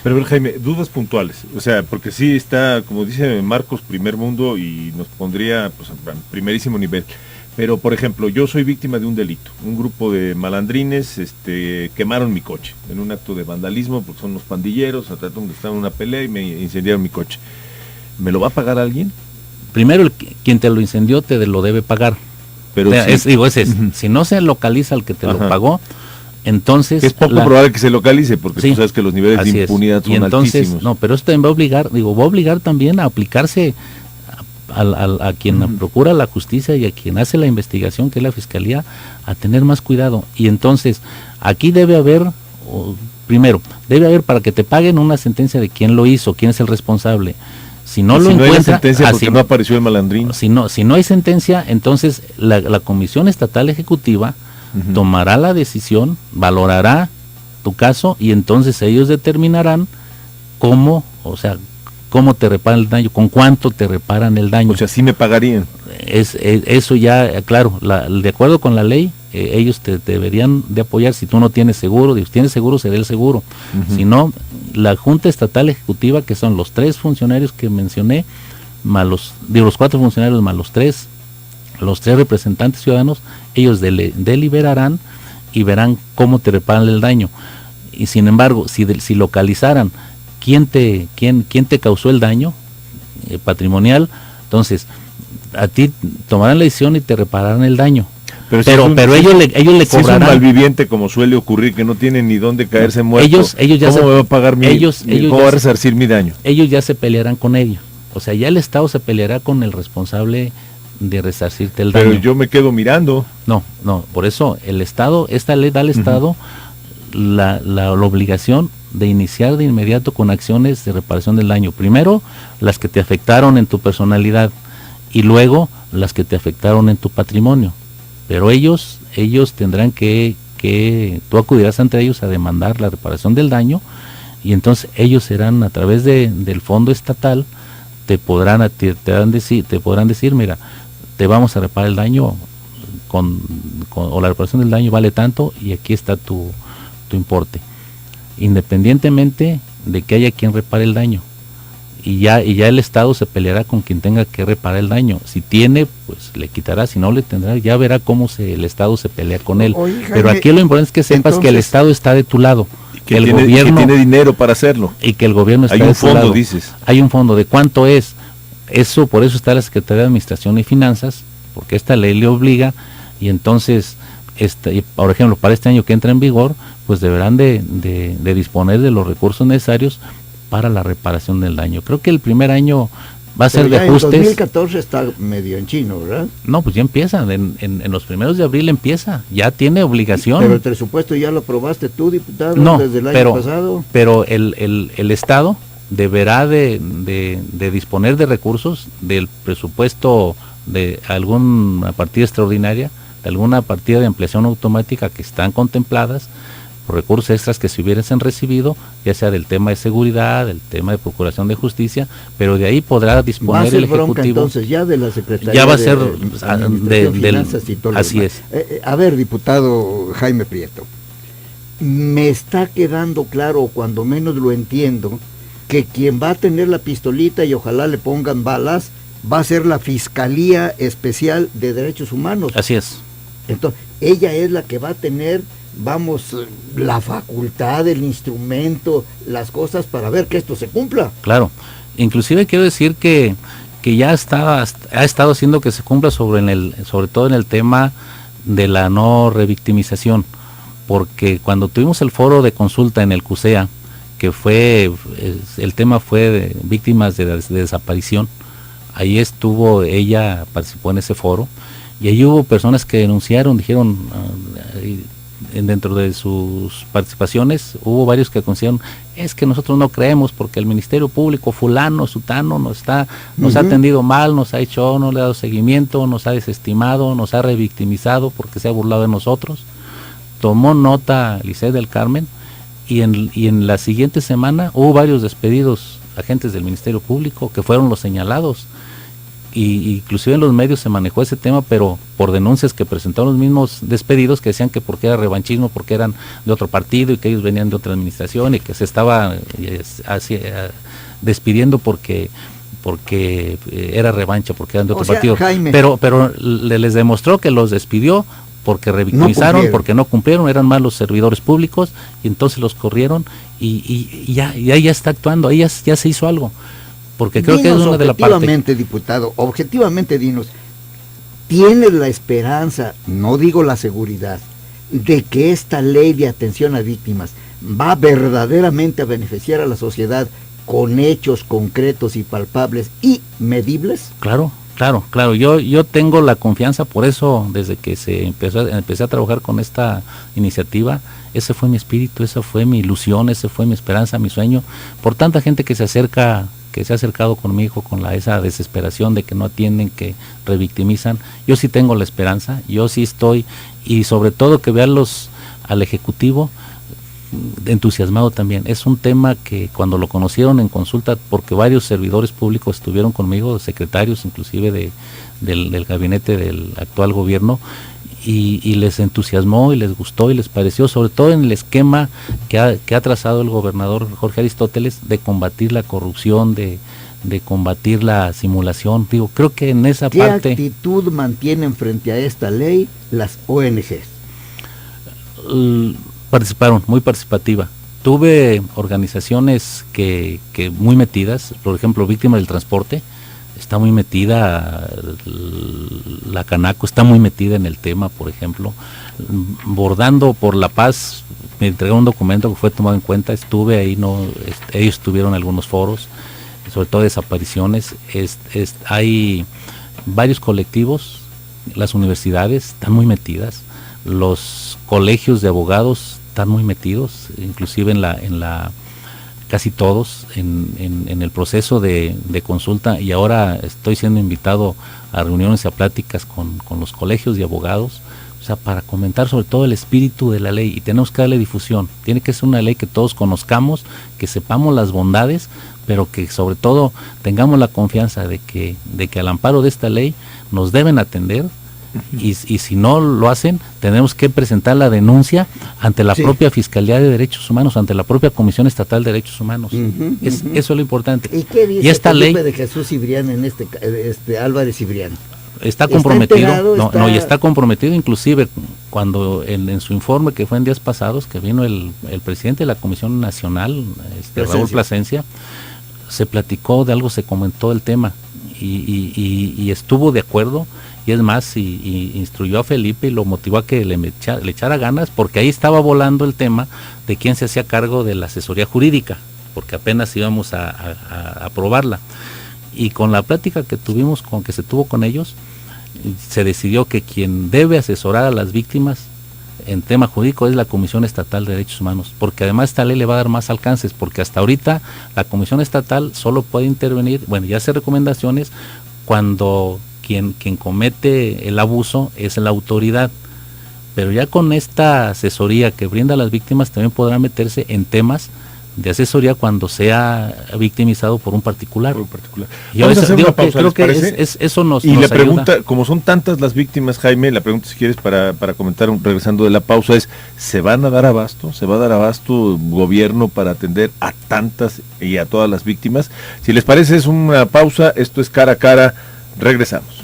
Pero a ver, Jaime, dudas puntuales, o sea, porque sí está, como dice Marcos, primer mundo y nos pondría pues, en primerísimo nivel. Pero, por ejemplo, yo soy víctima de un delito. Un grupo de malandrines quemaron mi coche en un acto de vandalismo, porque son unos pandilleros, trataron de estar en una pelea y me incendiaron mi coche. ¿Me lo va a pagar alguien? Primero, quien te lo incendió te lo debe pagar. Pero sí. Si no se localiza el que te lo pagó, entonces... Es poco probable que se localice, porque tú sabes que los niveles de impunidad son altísimos. No, pero esto también va a obligar también a aplicarse a quien procura la justicia y a quien hace la investigación, que es la Fiscalía, a tener más cuidado. Y entonces, aquí debe haber, primero, para que te paguen una sentencia de quién lo hizo, quién es el responsable. Si no lo encuentra, hay sentencia porque no apareció el malandrín. Si no hay sentencia, entonces la Comisión Estatal Ejecutiva tomará la decisión, valorará tu caso y entonces ellos determinarán cómo te reparan el daño, con cuánto te reparan el daño. O sea, sí me pagarían. Eso ya, claro, de acuerdo con la ley, ellos te deberían de apoyar. Si tú no tienes seguro, si tienes seguro, será el seguro. Si no, la Junta Estatal Ejecutiva, que son los 3 funcionarios que mencioné, más los 4 funcionarios más los 3 representantes ciudadanos, ellos deliberarán y verán cómo te reparan el daño. Y sin embargo, si localizaran quién te causó el daño patrimonial, entonces a ti tomarán la decisión y te repararán el daño. Pero ellos le cobrarán. Si es un malviviente, como suele ocurrir, que no tiene ni dónde caerse muerto, ¿cómo me va a pagar cómo va a resarcir mi daño? Ellos ya se pelearán con ellos. O sea, ya el Estado se peleará con el responsable de resarcirte el daño. Pero yo me quedo mirando. No, por eso el Estado, esta ley da al Estado la obligación de iniciar de inmediato con acciones de reparación del daño. Primero, las que te afectaron en tu personalidad y luego las que te afectaron en tu patrimonio. Pero ellos tendrán que tú acudirás ante ellos a demandar la reparación del daño y entonces ellos serán, a través del fondo estatal, te podrán decir, mira, te vamos a reparar el daño o la reparación del daño vale tanto y aquí está tu importe, independientemente de que haya quien repare el daño. Y ya el Estado se peleará con quien tenga que reparar el daño. Si tiene, pues le quitará; si no le tendrá, ya verá cómo el Estado se pelea con él. Oye, Jaime, pero aquí lo importante es que sepas que el Estado está de tu lado, que el gobierno tiene dinero para hacerlo, y que el gobierno está de tu lado. Hay un fondo, dices. Hay un fondo. ¿De cuánto es? Por eso está la Secretaría de Administración y Finanzas, porque esta ley le obliga, y entonces, por ejemplo, para este año que entra en vigor, pues deberán de disponer de los recursos necesarios para la reparación del daño. Creo que el primer año va a ser de ajustes. En 2014 está medio en chino, ¿verdad? No, pues ya empieza, en los primeros de abril empieza, ya tiene obligación. Pero el presupuesto ya lo aprobaste tú, diputado, desde el año pasado. Pero el Estado deberá de disponer de recursos del presupuesto de alguna partida extraordinaria, de alguna partida de ampliación automática que están contempladas, recursos extras que se hubiesen recibido, ya sea del tema de seguridad, del tema de procuración de justicia, pero de ahí podrá disponer el Ejecutivo. Entonces ya de la Secretaría ya va a ser de Finanzas y todo lo así demás. A ver, diputado Jaime Prieto, me está quedando claro, cuando menos lo entiendo, que quien va a tener la pistolita y ojalá le pongan balas va a ser la Fiscalía Especial de Derechos Humanos. Así es. Entonces, ella es la que va a tener, la facultad, el instrumento, las cosas para ver que esto se cumpla. Claro, inclusive quiero decir que ya ha estado haciendo que se cumpla sobre todo en el tema de la no revictimización, porque cuando tuvimos el foro de consulta en el CUSEA, que el tema fue de víctimas de desaparición, ahí ella participó en ese foro, y ahí hubo personas que denunciaron, dijeron, dentro de sus participaciones, hubo varios que consideraron, es que nosotros no creemos porque el Ministerio Público fulano, sutano, nos ha atendido mal, no le ha dado seguimiento, nos ha desestimado, nos ha revictimizado porque se ha burlado de nosotros. Tomó nota Lisset del Carmen, y en la siguiente semana hubo varios despedidos agentes del Ministerio Público que fueron los señalados. y inclusive en los medios se manejó ese tema, pero por denuncias que presentaron los mismos despedidos, que decían que porque era revanchismo, porque eran de otro partido y que ellos venían de otra administración y que se estaba despidiendo porque era revancha, porque eran de otro partido. Jaime, pero les demostró que los despidió porque revictimizaron, porque no cumplieron, eran malos servidores públicos, y entonces los corrieron, y ahí ya está actuando, ahí ya se hizo algo. Porque creo que es una de las partes. Objetivamente, diputado, objetivamente, dinos, ¿tienes la esperanza, no digo la seguridad, de que esta ley de atención a víctimas va verdaderamente a beneficiar a la sociedad con hechos concretos y palpables y medibles? Claro. Yo tengo la confianza, por eso desde que empecé a trabajar con esta iniciativa, ese fue mi espíritu, esa fue mi ilusión, ese fue mi esperanza, mi sueño, por tanta gente que se ha acercado conmigo con esa desesperación de que no atienden, que revictimizan. Yo sí tengo la esperanza, yo sí estoy, y sobre todo que vean al Ejecutivo entusiasmado también. Es un tema que cuando lo conocieron en consulta, porque varios servidores públicos estuvieron conmigo, secretarios inclusive del gabinete del actual gobierno, y les entusiasmó y les gustó y les pareció, sobre todo en el esquema que ha trazado el gobernador Jorge Aristóteles de combatir la corrupción, de combatir la simulación. Digo, creo que en esa parte... ¿Qué actitud mantienen frente a esta ley las ONGs? Participaron, muy participativa. Tuve organizaciones que muy metidas, por ejemplo, Víctimas del Transporte, está muy metida, la Canaco está muy metida en el tema, por ejemplo. Bordando por la Paz, me entregó un documento que fue tomado en cuenta, estuve ahí, ellos tuvieron algunos foros, sobre todo desapariciones. Hay varios colectivos, las universidades están muy metidas, los colegios de abogados están muy metidos, inclusive casi todos en el proceso de consulta, y ahora estoy siendo invitado a reuniones y a pláticas con los colegios de abogados, o sea, para comentar sobre todo el espíritu de la ley, y tenemos que darle difusión. Tiene que ser una ley que todos conozcamos, que sepamos las bondades, pero que sobre todo tengamos la confianza de que al amparo de esta ley nos deben atender. Y si no lo hacen, tenemos que presentar la denuncia ante la propia Fiscalía de Derechos Humanos, ante la propia Comisión Estatal de Derechos Humanos. Eso es lo importante. ¿Y qué dice esta ley de Jesús Cibrián en Álvarez Cibrián? Está comprometido, y está comprometido, inclusive cuando en su informe que fue en días pasados, que vino el presidente de la Comisión Nacional, Raúl Plasencia, se platicó de algo, se comentó el tema, y estuvo de acuerdo. Y es más, y instruyó a Felipe y lo motivó a que le echara ganas, porque ahí estaba volando el tema de quién se hacía cargo de la asesoría jurídica, porque apenas íbamos a aprobarla. Y con la plática que se tuvo con ellos, se decidió que quien debe asesorar a las víctimas en tema jurídico es la Comisión Estatal de Derechos Humanos, porque además esta ley le va a dar más alcances, porque hasta ahorita la Comisión Estatal solo puede intervenir, ya hace recomendaciones cuando quien comete el abuso es la autoridad, pero ya con esta asesoría que brinda a las víctimas también podrá meterse en temas de asesoría cuando sea victimizado por un particular. Vamos a hacer una pausa, creo que eso nos y nos la pregunta, ayuda. como son tantas las víctimas, Jaime, la pregunta, si quieres, para comentar regresando de la pausa, es: ¿se van a dar abasto? ¿Se va a dar abasto gobierno para atender a tantas y a todas las víctimas? Si les parece, es una pausa. Esto es Cara a Cara. Regresamos.